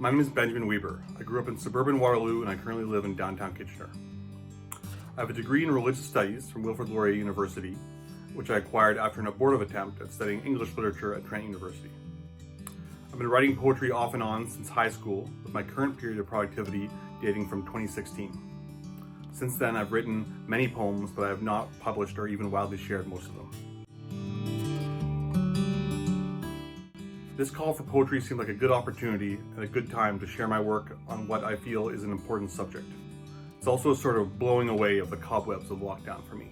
My name is Benjamin Weber. I grew up in suburban Waterloo and I currently live in downtown Kitchener. I have a degree in religious studies from Wilfrid Laurier University, which I acquired after an abortive attempt at studying English literature at Trent University. I've been writing poetry off and on since high school, with my current period of productivity dating from 2016. Since then, I've written many poems, but I have not published or even widely shared most of them. This call for poetry seemed like a good opportunity and a good time to share my work on what I feel is an important subject. It's also a sort of blowing away of the cobwebs of lockdown for me.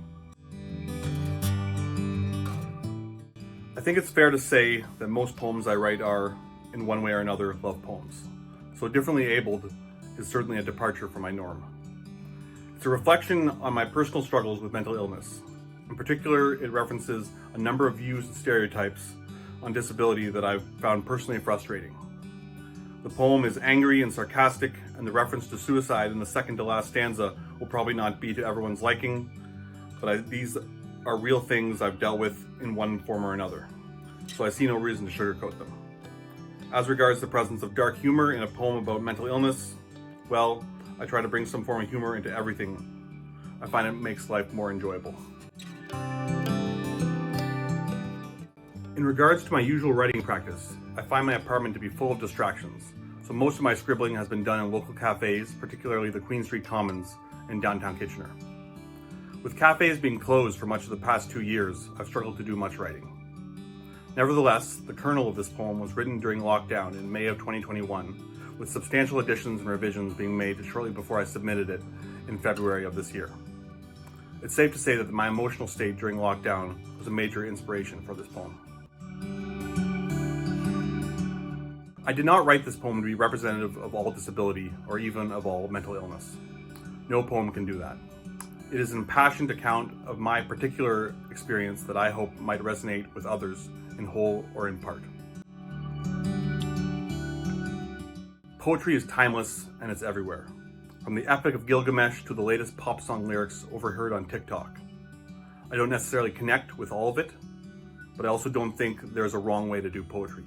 I think it's fair to say that most poems I write are, in one way or another, love poems. So Differently Abled is certainly a departure from my norm. It's a reflection on my personal struggles with mental illness. In particular, it references a number of views and stereotypes on disability that I've found personally frustrating. The poem is angry and sarcastic, and the reference to suicide in the second to last stanza will probably not be to everyone's liking, but these are real things I've dealt with in one form or another, so I see no reason to sugarcoat them. As regards the presence of dark humor in a poem about mental illness, well, I try to bring some form of humor into everything. I find it makes life more enjoyable. In regards to my usual writing practice, I find my apartment to be full of distractions, so most of my scribbling has been done in local cafes, particularly the Queen Street Commons in downtown Kitchener. With cafes being closed for much of the past 2 years, I've struggled to do much writing. Nevertheless, the kernel of this poem was written during lockdown in May of 2021, with substantial additions and revisions being made shortly before I submitted it in February of this year. It's safe to say that my emotional state during lockdown was a major inspiration for this poem. I did not write this poem to be representative of all disability or even of all mental illness. No poem can do that. It is an impassioned account of my particular experience that I hope might resonate with others in whole or in part. Poetry is timeless and it's everywhere, from the Epic of Gilgamesh to the latest pop song lyrics overheard on TikTok. I don't necessarily connect with all of it, but I also don't think there's a wrong way to do poetry.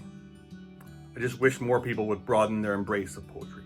I just wish more people would broaden their embrace of poetry.